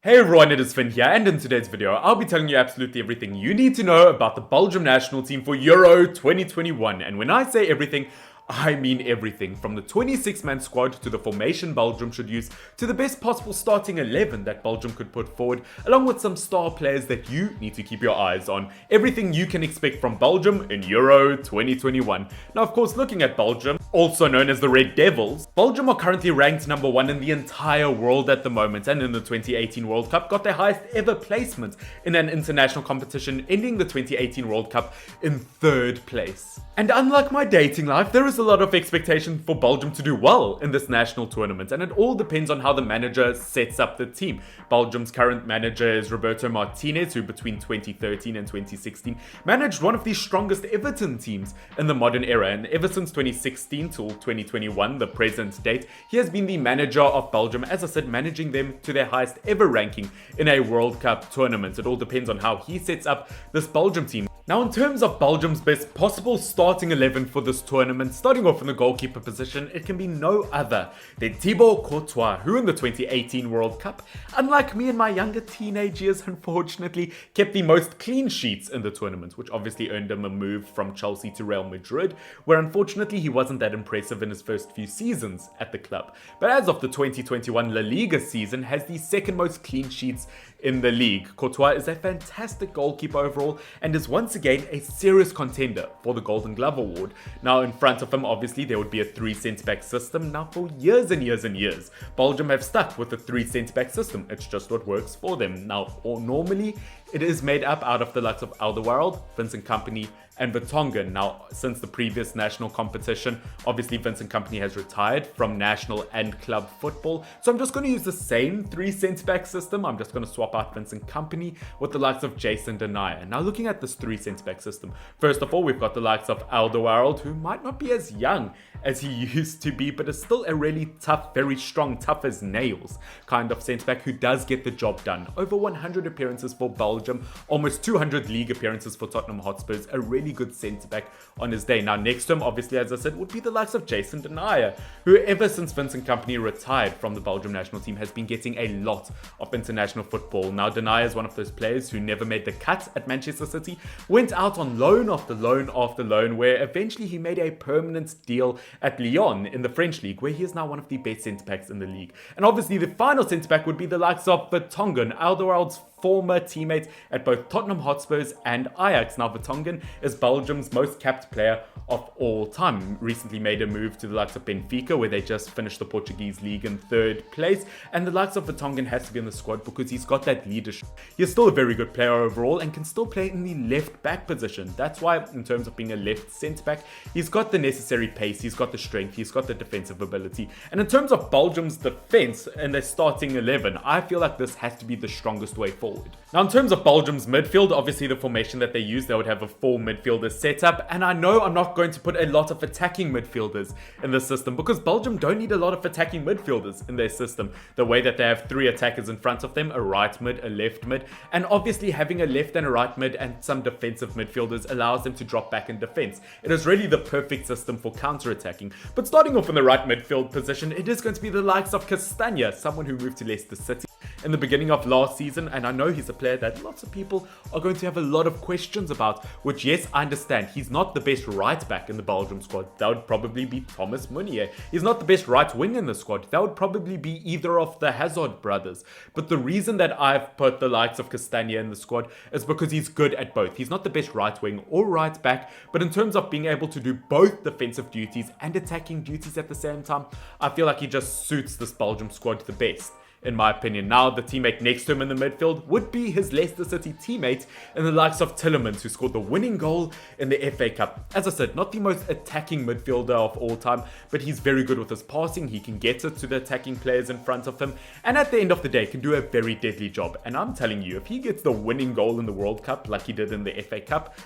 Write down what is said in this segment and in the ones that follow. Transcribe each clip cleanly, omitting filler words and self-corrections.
Hey everyone, it is Finn here, and in today's video, I'll be telling you absolutely everything you need to know about the Belgium national team for Euro 2021. And when I say everything, I mean everything, from the 26-man squad to the formation Belgium should use to the best possible starting 11 that Belgium could put forward, along with some star players that you need to keep your eyes on. Everything you can expect from Belgium in Euro 2021. Now, of course, looking at Belgium, also known as the Red Devils, Belgium are currently ranked number 1 in the entire world at the moment, and in the 2018 World Cup got their highest ever placement in an international competition, ending the 2018 World Cup in 3rd place. And unlike my dating life, there is a lot of expectation for Belgium to do well in this national tournament, and it all depends on how the manager sets up the team. Belgium's current manager is Roberto Martinez, who between 2013 and 2016 managed one of the strongest Everton teams in the modern era, and ever since 2016 till 2021, the present date, he has been the manager of Belgium, as I said, managing them to their highest ever ranking in a World Cup tournament. It all depends on how he sets up this Belgium team. Now, in terms of Belgium's best possible starting 11 for this tournament, starting off in the goalkeeper position, it can be no other than Thibaut Courtois, who in the 2018 World Cup, unlike me in my younger teenage years, unfortunately, kept the most clean sheets in the tournament, which obviously earned him a move from Chelsea to Real Madrid, where unfortunately he wasn't that impressive in his first few seasons at the club. But as of the 2021 La Liga season, has the second most clean sheets in the league. Courtois is a fantastic goalkeeper overall and is once again a serious contender for the Golden Glove Award. Now, in front of him, obviously, there would be a 3 centre-back system. Now, for years and years and years, Belgium have stuck with the 3 centre-back system. It's just what works for them. Now, normally, it is made up out of the likes of Alderweireld, Vincent Kompany, and Vertonghen. Now, since the previous national competition, obviously Vincent Kompany has retired from national and club football. So I'm just going to use the same 3 centre-back system. I'm just going to swap out Vincent Kompany with the likes of Jason Denayer. Now, looking at this 3 centre-back system, first of all, we've got the likes of Alderweireld, who might not be as young as he used to be, but is still a really tough, very strong, tough as nails kind of centre-back who does get the job done. Over 100 appearances for Belgium, almost 200 league appearances for Tottenham Hotspurs, a really good centre-back on his day. Now, next to him, obviously, as I said, would be the likes of Jason Denayer, who ever since Vincent Kompany retired from the Belgium national team has been getting a lot of international football. Now, Denayer is one of those players who never made the cut at Manchester City, went out on loan after loan after loan, where eventually he made a permanent deal at Lyon in the French league, where he is now one of the best centre-backs in the league. And obviously, the final centre-back would be the likes of Vertonghen, Alderweireld's former teammate at both Tottenham Hotspurs and Ajax. Now, Vertonghen is Belgium's most capped player of all time. Recently made a move to the likes of Benfica, where they just finished the Portuguese league in 3rd place. And the likes of Vertonghen has to be in the squad because he's got that leadership. He's still a very good player overall and can still play in the left back position. That's why, in terms of being a left centre back, he's got the necessary pace, he's got the strength, he's got the defensive ability. And in terms of Belgium's defense and their starting 11, I feel like this has to be the strongest way forward. Now, in terms of Belgium's midfield, obviously the formation that they use, they would have a 4 midfielders setup, and I know I'm not going to put a lot of attacking midfielders in this system because Belgium don't need a lot of attacking midfielders in their system. The way that they have 3 attackers in front of them, a right mid, a left mid, and obviously having a left and a right mid and some defensive midfielders allows them to drop back in defense. It is really the perfect system for counter-attacking. But starting off in the right midfield position, it is going to be the likes of Castagna, someone who moved to Leicester City in the beginning of last season, and I know he's a player that lots of people are going to have a lot of questions about, which, yes, I understand. He's not the best right back in the Belgium squad. That would probably be Thomas Meunier. He's not the best right wing in the squad. That would probably be either of the Hazard brothers. But the reason that I've put the likes of Castagna in the squad is because he's good at both. He's not the best right wing or right back, but in terms of being able to do both defensive duties and attacking duties at the same time, I feel like he just suits this Belgium squad the best, in my opinion. Now, the teammate next to him in the midfield would be his Leicester City teammate in the likes of Tielemans, who scored the winning goal in the FA Cup. As I said, not the most attacking midfielder of all time, but he's very good with his passing. He can get it to the attacking players in front of him, and at the end of the day, can do a very deadly job. And I'm telling you, if he gets the winning goal in the World Cup like he did in the FA Cup,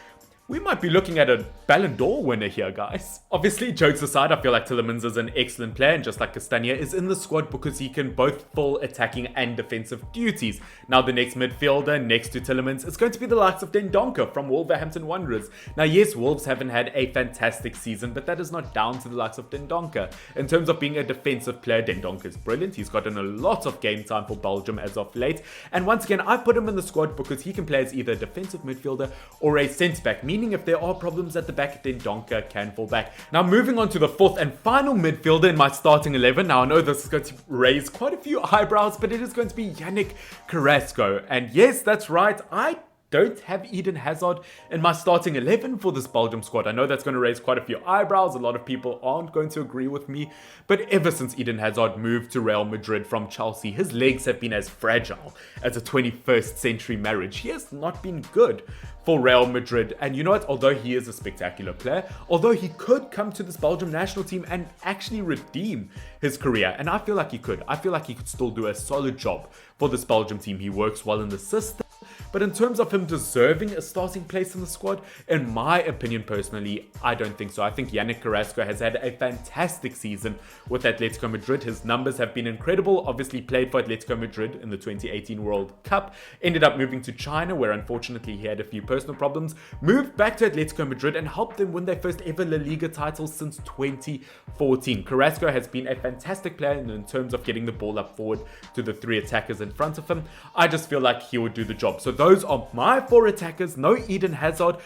we might be looking at a Ballon d'Or winner here, guys. Obviously, jokes aside, I feel like Tielemans is an excellent player, and just like Castagna, is in the squad because he can both full attacking and defensive duties. Now, the next midfielder next to Tielemans is going to be the likes of Dendoncker from Wolverhampton Wanderers. Now, yes, Wolves haven't had a fantastic season, but that is not down to the likes of Dendoncker. In terms of being a defensive player, Dendoncker is brilliant. He's gotten a lot of game time for Belgium as of late, and once again, I put him in the squad because he can play as either a defensive midfielder or a centre-back, meaning if there are problems at the back, then Donker can fall back. Now, moving on to the fourth and final midfielder in my starting 11. Now, I know this is going to raise quite a few eyebrows, but it is going to be Yannick Carrasco. And yes, that's right, I don't have Eden Hazard in my starting 11 for this Belgium squad. I know that's going to raise quite a few eyebrows. A lot of people aren't going to agree with me. But ever since Eden Hazard moved to Real Madrid from Chelsea, his legs have been as fragile as a 21st century marriage. He has not been good for Real Madrid. And you know what? Although he is a spectacular player, although he could come to this Belgium national team and actually redeem his career, and I feel like he could. I feel like he could still do a solid job for this Belgium team. He works well in the system. But in terms of him deserving a starting place in the squad, in my opinion personally, I don't think so. I think Yannick Carrasco has had a fantastic season with Atletico Madrid. His numbers have been incredible. Obviously played for Atletico Madrid in the 2018 World Cup. Ended up moving to China, where unfortunately he had a few personal problems. Moved back to Atletico Madrid and helped them win their first ever La Liga title since 2014. Carrasco has been a fantastic player in terms of getting the ball up forward to the three attackers in front of him. I just feel like he would do the job. So those are my four attackers. No Eden Hazard.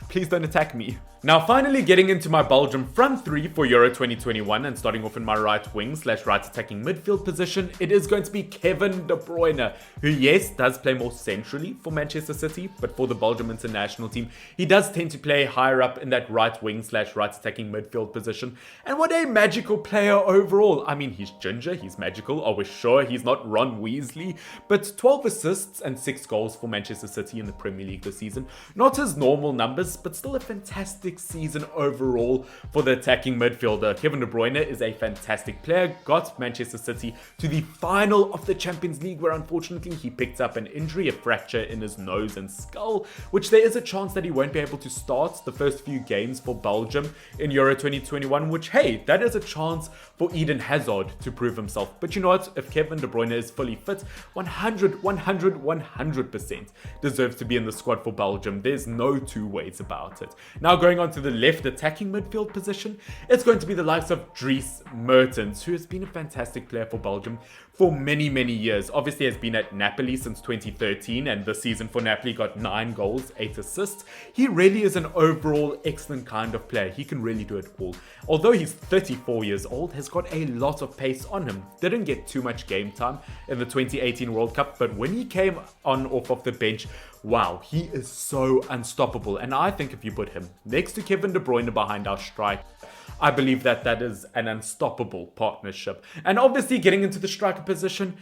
Please don't attack me. Now, finally getting into my Belgium front three for Euro 2021 and starting off in my right wing / right attacking midfield position, it is going to be Kevin De Bruyne, who, yes, does play more centrally for Manchester City, but for the Belgium international team, he does tend to play higher up in that right wing / right attacking midfield position. And what a magical player overall. I mean, he's ginger, he's magical. Are we sure he's not Ron Weasley? But 12 assists and 6 goals for Manchester City in the Premier League this season. Not his normal numbers, but still a fantastic season overall for the attacking midfielder. Kevin De Bruyne is a fantastic player, got Manchester City to the final of the Champions League, where unfortunately he picked up an injury, a fracture in his nose and skull, which there is a chance that he won't be able to start the first few games for Belgium in Euro 2021, which, hey, that is a chance for Eden Hazard to prove himself. But you know what? If Kevin De Bruyne is fully fit, 100% deserves to be in the squad for Belgium. There's no two ways about it. Now, going on to the left attacking midfield position, it's going to be the likes of Dries Mertens, who has been a fantastic player for Belgium for many years. Obviously has been at Napoli since 2013, and this season for Napoli got 9 goals, 8 assists. He really is an overall excellent kind of player. He can really do it all. Although he's 34 years old, has got a lot of pace on him. Didn't get too much game time in the 2018 World Cup, but when he came on off of the bench, wow, he is so unstoppable. And I think if you put him next to Kevin De Bruyne behind our strike, I believe that that is an unstoppable partnership. And obviously getting into the striker position,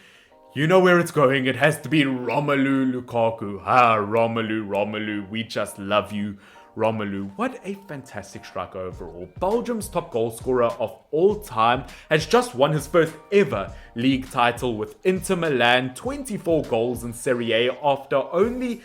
you know where it's going. It has to be Romelu Lukaku. Romelu, we just love you, Romelu. What a fantastic striker overall. Belgium's top goal scorer of all time has just won his first ever league title with Inter Milan, 24 goals in Serie A after only,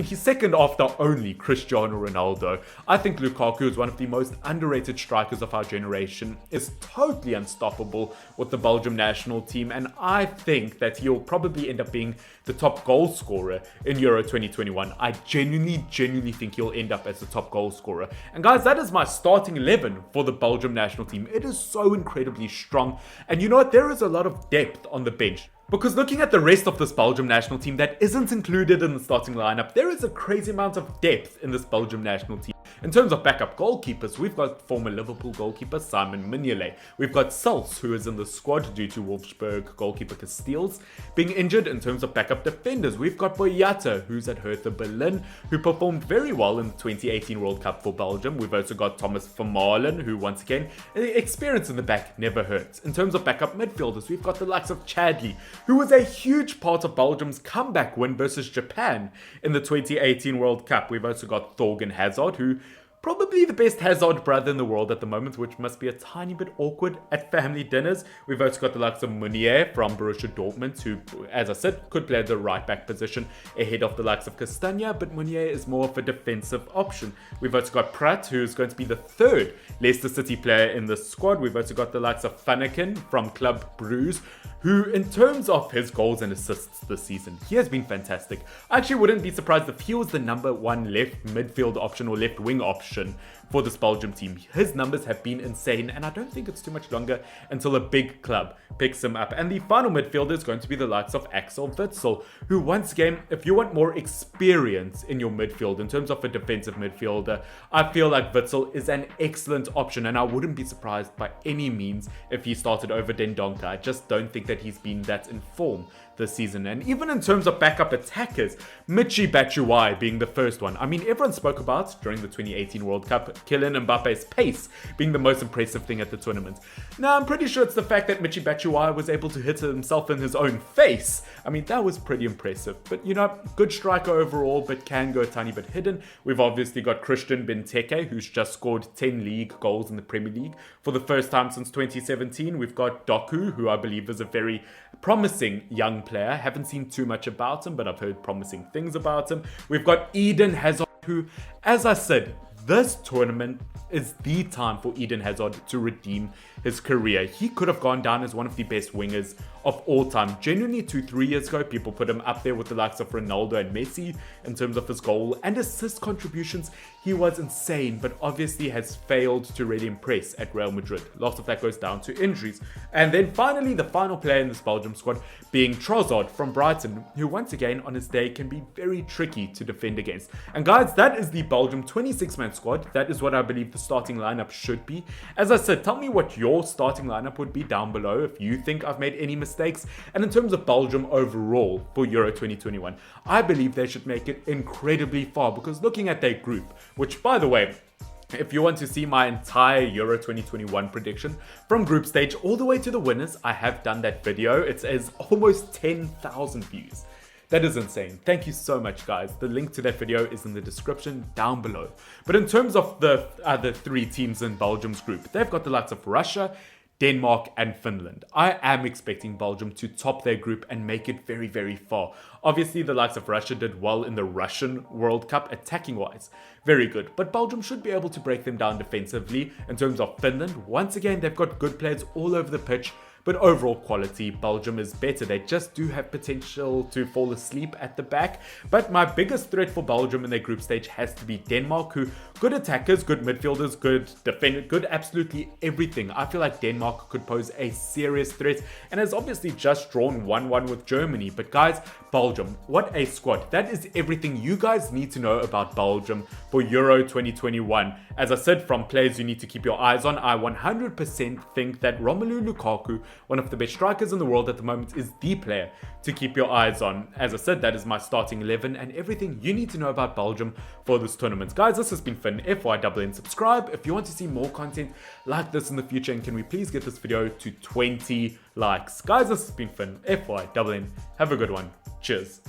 he's second after only Cristiano Ronaldo. I think Lukaku is one of the most underrated strikers of our generation, is totally unstoppable with the Belgium national team, and I think that he'll probably end up being the top goal scorer in Euro 2021. I genuinely think he'll end up as the top goal scorer. And guys, that is my starting 11 for the Belgium national team. It is so incredibly strong, and you know what, there is a lot of depth on the bench. Because looking at the rest of this Belgium national team that isn't included in the starting lineup, there is a crazy amount of depth in this Belgium national team. In terms of backup goalkeepers, we've got former Liverpool goalkeeper Simon Mignolet. We've got Sels, who is in the squad due to Wolfsburg goalkeeper Casteels being injured. In terms of backup defenders, we've got Boyata, who's at Hertha Berlin, who performed very well in the 2018 World Cup for Belgium. We've also got Thomas Vermaelen, who once again, experience in the back never hurts. In terms of backup midfielders, we've got the likes of Chadli, who was a huge part of Belgium's comeback win versus Japan in the 2018 World Cup. We've also got Thorgan Hazard, who probably the best Hazard brother in the world at the moment, which must be a tiny bit awkward at family dinners. We've also got the likes of Meunier from Borussia Dortmund, who, as I said, could play the right back position ahead of the likes of Castagna, but Meunier is more of a defensive option. We've also got Pratt, who's going to be the third Leicester City player in the squad. We've also got the likes of Fanneken from Club Brugge, who, in terms of his goals and assists this season, he has been fantastic. I actually wouldn't be surprised if he was the number one left midfield option or left wing option for this Belgium team. His numbers have been insane, and I don't think it's too much longer until a big club picks him up. And the final midfielder is going to be the likes of Axel Witsel, who, once again, if you want more experience in your midfield, in terms of a defensive midfielder, I feel like Witsel is an excellent option, and I wouldn't be surprised by any means if he started over Dendoncker. I just don't think that he's been that in form this season. And even in terms of backup attackers, Michy Batshuayi being the first one. I mean, everyone spoke about during the 2018 World Cup Kylian Mbappe's pace being the most impressive thing at the tournament. Now, I'm pretty sure it's the fact that Michy Batshuayi was able to hit himself in his own face. I mean, that was pretty impressive. But, you know, good striker overall, but can go a tiny bit hidden. We've obviously got Christian Benteke, who's just scored 10 league goals in the Premier League for the first time since 2017. We've got Doku, who I believe is a very promising young player. Haven't seen too much about him, but I've heard promising things about him. We've got Eden Hazard, who, as I said, this tournament is the time for Eden Hazard to redeem his career. He could have gone down as one of the best wingers of all time. Genuinely, 2-3 years ago, people put him up there with the likes of Ronaldo and Messi in terms of his goal and assist contributions. He was insane, but obviously has failed to really impress at Real Madrid. Lots of that goes down to injuries. And then finally, the final player in this Belgium squad being Trossard from Brighton, who once again on his day can be very tricky to defend against. And guys, that is the Belgium 26-man squad. That is what I believe the starting lineup should be. As I said, tell me what your starting lineup would be down below if you think I've made any mistakes. And in terms of Belgium overall for Euro 2021, I believe they should make it incredibly far, because looking at their group, which, by the way, if you want to see my entire Euro 2021 prediction from group stage all the way to the winners, I have done that video. It has almost 10,000 views. That is insane. Thank you so much, guys. The link to that video is in the description down below. But in terms of the other three teams in Belgium's group, they've got the likes of Russia, Denmark and Finland. I am expecting Belgium to top their group and make it very, very far. Obviously, the likes of Russia did well in the Russian World Cup attacking-wise. Very good. But Belgium should be able to break them down defensively. In terms of Finland, once again, they've got good players all over the pitch. But overall quality, Belgium is better. They just do have potential to fall asleep at the back. But my biggest threat for Belgium in their group stage has to be Denmark, who good attackers, good midfielders, good defenders, good absolutely everything. I feel like Denmark could pose a serious threat and has obviously just drawn 1-1 with Germany. But guys, Belgium, what a squad. That is everything you guys need to know about Belgium for Euro 2021. As I said, from players you need to keep your eyes on, I 100% think that Romelu Lukaku, one of the best strikers in the world at the moment, is the player to keep your eyes on. As I said, that is my starting 11 and everything you need to know about Belgium for this tournament. Guys, this has been Finn. FYNN. Subscribe if you want to see more content like this in the future, and can we please get this video to 20 likes. Guys, this has been Finn. FYNN. Have a good one. Cheers.